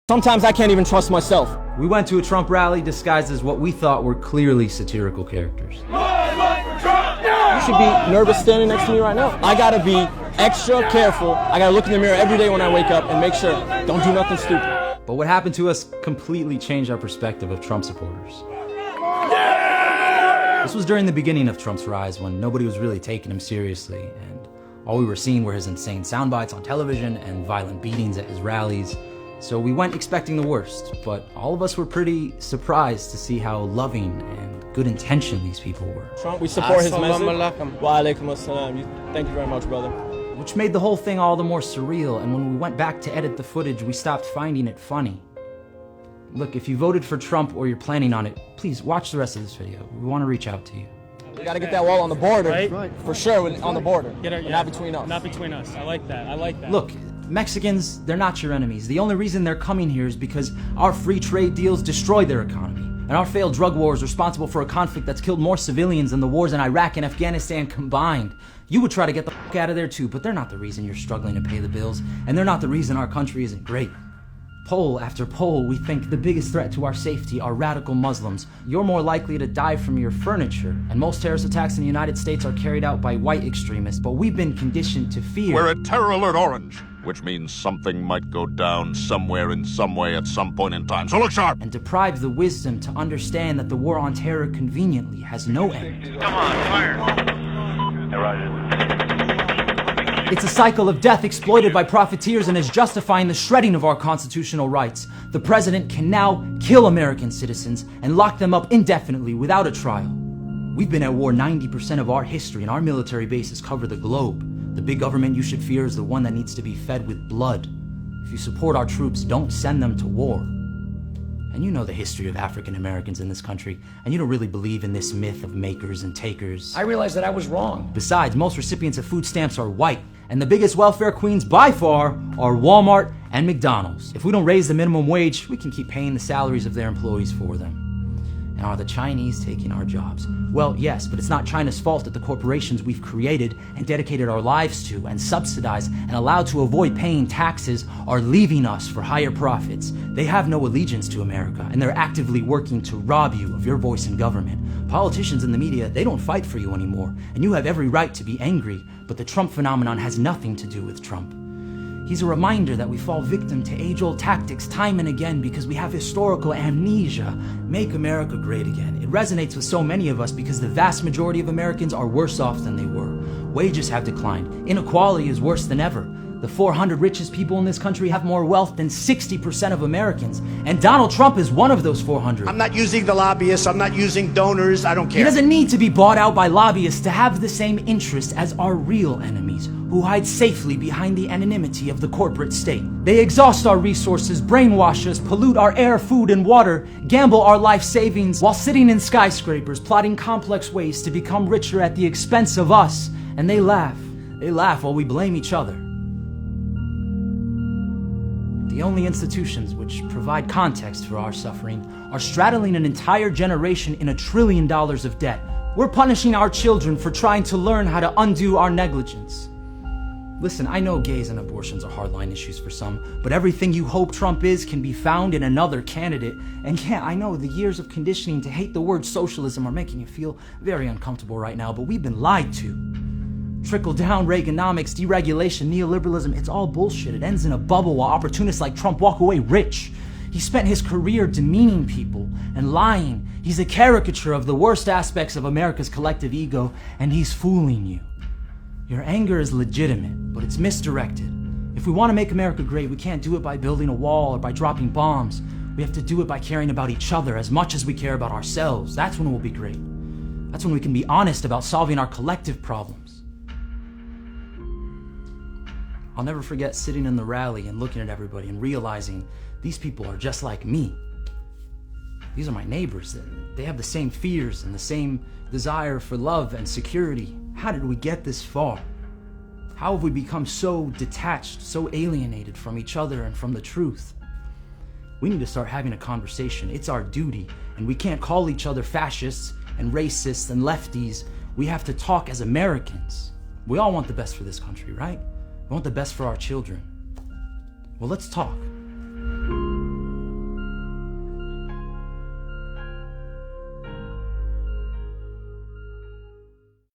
Sometimes I can't even trust myself. We went to a Trump rally disguised as what we thought were clearly satirical characters. You should be nervous standing next to me right now. I gotta be extra careful. I gotta look in the mirror every day when I wake up and make sure don't do nothing stupid. But what happened to us completely changed our perspective of Trump supporters. This was during the beginning of Trump's rise, when nobody was really taking him seriously, and all we were seeing were his insane sound bites on television and violent beatings at his rallies. So we went expecting the worst, but all of us were pretty surprised to see how loving and good intentioned these people were. Trump, we support his message. Wa alaikum assalam. Thank you very much, brother. Which made the whole thing all the more surreal, and when we went back to edit the footage, we stopped finding it funny. Look, if you voted for Trump or you're planning on it, please watch the rest of this video. We want to reach out to you. We gotta get that wall on the border, right? For sure, on the border. Yeah. Not between us. Not between us. I like that. I like that. Look, Mexicans, they're not your enemies. The only reason they're coming here is because our free trade deals destroyed their economy. And our failed drug war is responsible for a conflict that's killed more civilians than the wars in Iraq and Afghanistan combined. You would try to get the fuck out of there too, but they're not the reason you're struggling to pay the bills, and they're not the reason our country isn't great. Poll after poll, we think the biggest threat to our safety are radical Muslims. You're more likely to die from your furniture, and most terrorist attacks in the United States are carried out by white extremists, but we've been conditioned to fear. We're at Terror Alert Orange, which means something might go down somewhere in some way at some point in time. So look sharp! And deprive the wisdom to understand that the war on terror conveniently has no end. Come on, fire! It's a cycle of death exploited by profiteers and is justifying the shredding of our constitutional rights. The president can now kill American citizens and lock them up indefinitely without a trial. We've been at war 90% of our history, and our military bases cover the globe. The big government you should fear is the one that needs to be fed with blood. If you support our troops, don't send them to war. And you know the history of African Americans in this country, and you don't really believe in this myth of makers and takers. I realized that I was wrong. Besides, most recipients of food stamps are white, and the biggest welfare queens by far are Walmart and McDonald's. If we don't raise the minimum wage, we can keep paying the salaries of their employees for them. And are the Chinese taking our jobs? Well, yes, but it's not China's fault that the corporations we've created and dedicated our lives to and subsidized and allowed to avoid paying taxes are leaving us for higher profits. They have no allegiance to America, and they're actively working to rob you of your voice in government. Politicians and the media, they don't fight for you anymore, and you have every right to be angry, but the Trump phenomenon has nothing to do with Trump. He's a reminder that we fall victim to age-old tactics time and again because we have historical amnesia. Make America great again. It resonates with so many of us because the vast majority of Americans are worse off than they were. Wages have declined. Inequality is worse than ever. The 400 richest people in this country have more wealth than 60% of Americans. And Donald Trump is one of those 400. I'm not using the lobbyists. I'm not using donors. I don't care. He doesn't need to be bought out by lobbyists to have the same interests as our real enemies, who hide safely behind the anonymity of the corporate state. They exhaust our resources, brainwash us, pollute our air, food, and water, gamble our life savings while sitting in skyscrapers, plotting complex ways to become richer at the expense of us. And they laugh. They laugh while we blame each other. The only institutions which provide context for our suffering are straddling an entire generation in $1 trillion of debt. We're punishing our children for trying to learn how to undo our negligence. Listen, I know gays and abortions are hardline issues for some, but everything you hope Trump is can be found in another candidate. And yeah, I know the years of conditioning to hate the word socialism are making you feel very uncomfortable right now, but we've been lied to. Trickle-down Reaganomics, deregulation, neoliberalism, it's all bullshit. It ends in a bubble while opportunists like Trump walk away rich. He spent his career demeaning people and lying. He's a caricature of the worst aspects of America's collective ego, and he's fooling you. Your anger is legitimate, but it's misdirected. If we want to make America great, we can't do it by building a wall or by dropping bombs. We have to do it by caring about each other as much as we care about ourselves. That's when we'll be great. That's when we can be honest about solving our collective problems. I'll never forget sitting in the rally and looking at everybody and realizing these people are just like me. These are my neighbors. They have the same fears and the same desire for love and security. How did we get this far? How have we become so detached, so alienated from each other and from the truth? We need to start having a conversation. It's our duty, and we can't call each other fascists and racists and lefties. We have to talk as Americans. We all want the best for this country, right? We want the best for our children. Well, let's talk.